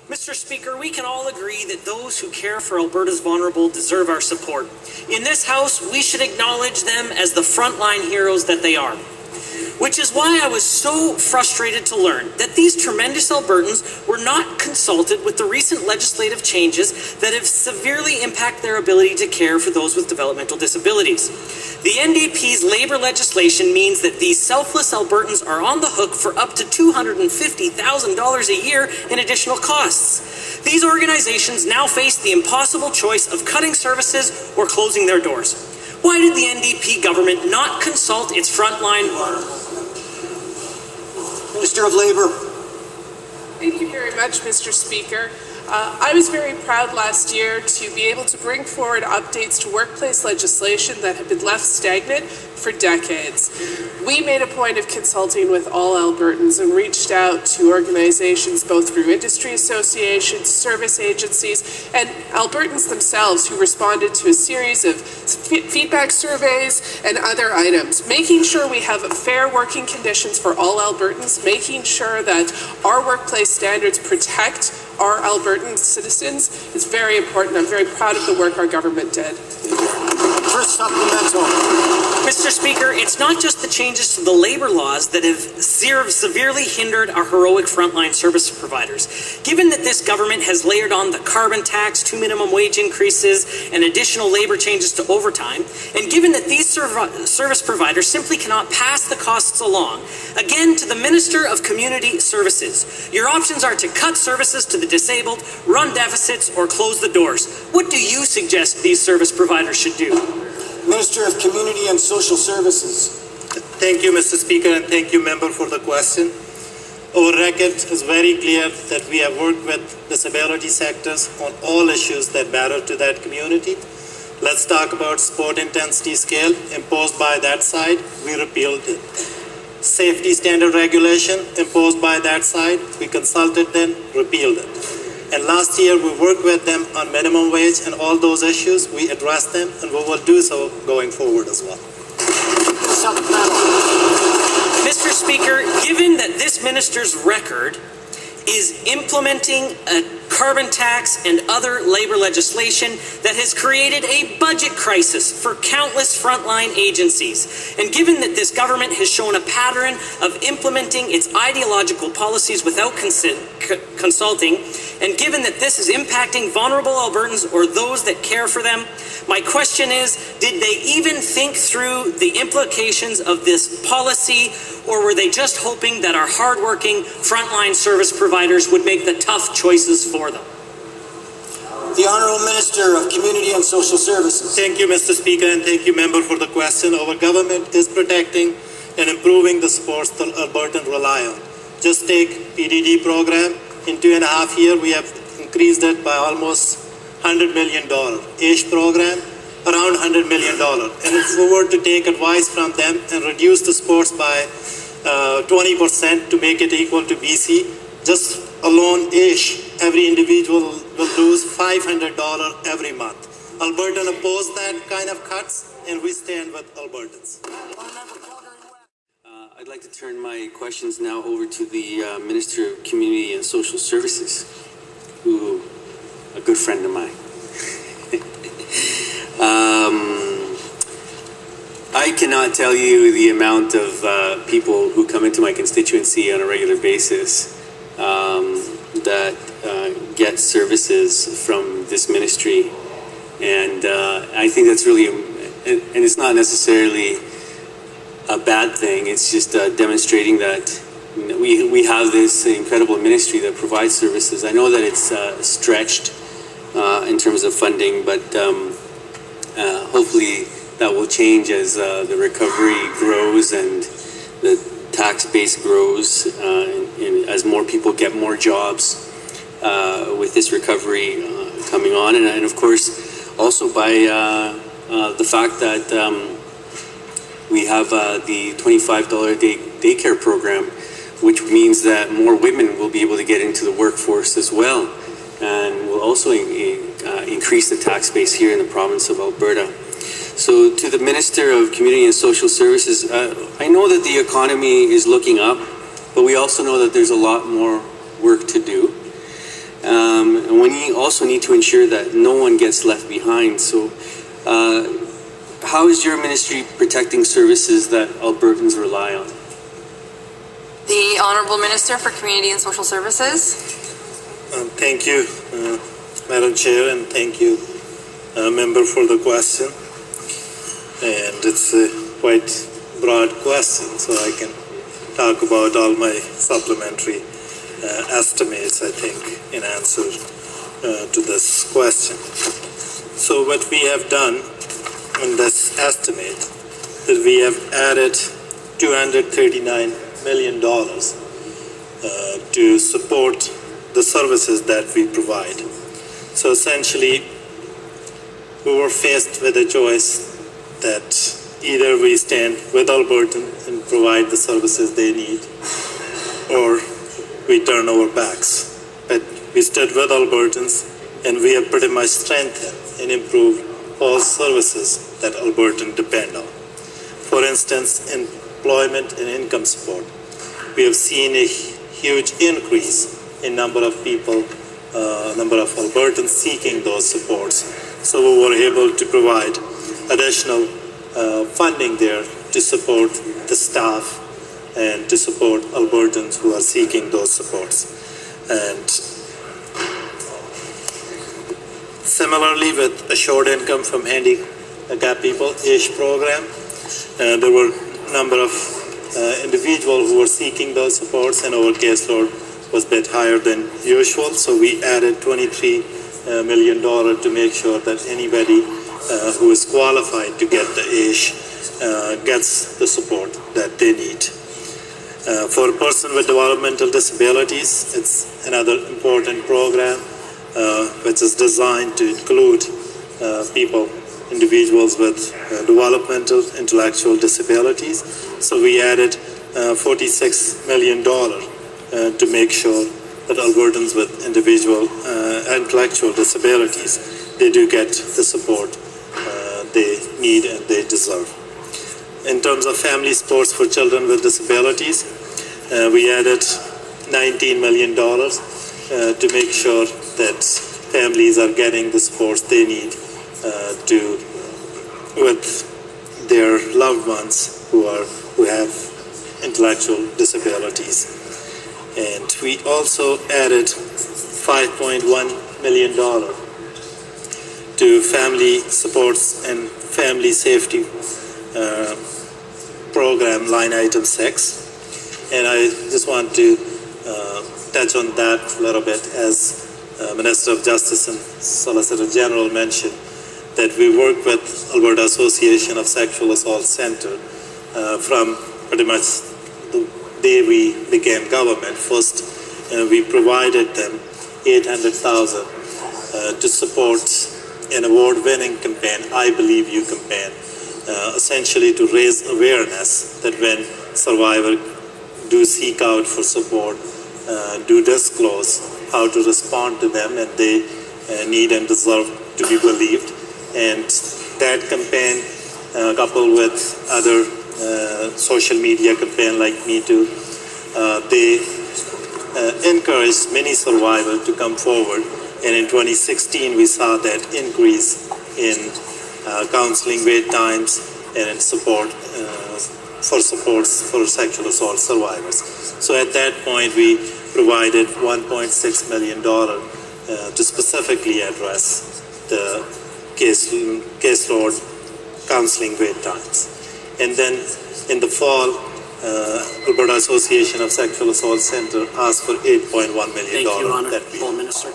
Mr. Speaker, we can all agree that those who care for Alberta's vulnerable deserve our support. In this House, we should acknowledge them as the frontline heroes that they are. Which is why I was so frustrated to learn that these tremendous Albertans were not consulted with the recent legislative changes that have severely impacted their ability to care for those with developmental disabilities. The NDP's labour legislation means that these selfless Albertans are on the hook for up to $250,000 a year in additional costs. These organizations now face the impossible choice of cutting services or closing their doors. Why did the NDP government not consult its frontline? Minister of Labour. Thank you very much, Mr. Speaker. I was very proud last year to be able to bring forward updates to workplace legislation that had been left stagnant for decades. We made a point of consulting with all Albertans and reached out to organizations both through industry associations, service agencies, and Albertans themselves who responded to a series of feedback surveys and other items, making sure we have fair working conditions for all Albertans, making sure that our workplace standards protect our Albertan citizens is very important. I'm very proud of the work our government did. First supplemental. Mr. Speaker, it's not just the changes to the labour laws that have severely hindered our heroic frontline service providers. Given that this government has layered on the carbon tax, 2 minimum wage increases, and additional labour changes to overtime, and given that these service providers simply cannot pass the costs along, again to the Minister of Community Services, your options are to cut services to the disabled, run deficits, or close the doors. What do you suggest these service providers should do? Minister of Community and Social Services. Thank you, Mr. Speaker, and thank you, Member, for the question. Our record is very clear that we have worked with disability sectors on all issues that matter to that community. Let's talk about sport intensity scale imposed by that side. We repealed it. Safety standard regulation imposed by that side. We consulted them, repealed it. And last year, we worked with them on minimum wage and all those issues. We addressed them, and we will do so going forward as well. Mr. Speaker, given that this minister's record is implementing a carbon tax and other labour legislation that has created a budget crisis for countless frontline agencies. And given that this government has shown a pattern of implementing its ideological policies without consulting, and given that this is impacting vulnerable Albertans or those that care for them, my question is, did they even think through the implications of this policy, or were they just hoping that our hardworking frontline service providers would make the tough choices for them? The Honourable Minister of Community and Social Services. Thank you, Mr. Speaker, and thank you, Member, for the question. Our government is protecting and improving the sports that Albertans rely on. Just take PDD program. In 2.5 years, we have increased it by almost $100 million. ACE program, around $100 million. And if we were to take advice from them and reduce the sports by 20% to make it equal to BC, just alone ACE, every individual will lose $500 every month. Albertans oppose that kind of cuts, and we stand with Albertans. I'd like to turn my questions now over to the Minister of Community and Social Services, who a good friend of mine. I cannot tell you the amount of people who come into my constituency on a regular basis that get services from this ministry, and I think that's really, and it's not necessarily a bad thing. It's just demonstrating that we have this incredible ministry that provides services. I know that it's stretched in terms of funding, but hopefully that will change as the recovery grows and the tax base grows, and as more people get more jobs with this recovery coming on, and of course also by the fact that we have the $25 a day daycare program, which means that more women will be able to get into the workforce as well, and will also increase the tax base here in the province of Alberta. So to the Minister of Community and Social Services, I know that the economy is looking up, but we also know that there's a lot more work to do. And we also need to ensure that no one gets left behind. So how is your ministry protecting services that Albertans rely on? The Honourable Minister for Community and Social Services. Thank you, Madam Chair, and thank you, Member, for the question. And it's a quite broad question, so I can talk about all my supplementary estimates, I think, in answer to this question. So what we have done in this estimate is we have added $239 million to support the services that we provide. So essentially, we were faced with a choice that either we stand with Albertans and provide the services they need, or we turn our backs. But we stood with Albertans, and we have pretty much strengthened and improved all services that Albertans depend on. For instance, employment and income support. We have seen a huge increase in number of people, number of Albertans seeking those supports. So we were able to provide additional funding there to support the staff and to support Albertans who are seeking those supports. And similarly, with assured income from handicapped people, AISH program, there were a number of individuals who were seeking those supports, and our caseload was a bit higher than usual. So we added $23 million to make sure that anybody who is qualified to get the AISH gets the support that they need. For a person with developmental disabilities, it's another important program which is designed to include individuals with developmental intellectual disabilities. So we added $46 million to make sure that Albertans with individual intellectual disabilities, they do get the support they need and they deserve. In terms of family sports for children with disabilities, we added $19 million to make sure that families are getting the supports they need with their loved ones who have intellectual disabilities. And we also added $5.1 million to family supports and family safety program, line item 6. And I just want to touch on that a little bit, as Minister of Justice and Solicitor General mentioned, that we work with Alberta Association of Sexual Assault Center from pretty much the day we became government. First, we provided them $800,000 to support an award-winning campaign, I Believe You campaign, essentially to raise awareness that when survivors do seek out for support, do disclose how to respond to them, and they need and deserve to be believed. And that campaign, coupled with other social media campaign like Me Too, they encouraged many survivors to come forward. And in 2016, we saw that increase in counseling wait times and in support for sexual assault survivors. So at that point, we provided $1.6 million to specifically address the caseload counseling wait times. And then in the fall, Alberta Association of Sexual Assault Center asked for $8.1 million. Thank you, Honourable Minister.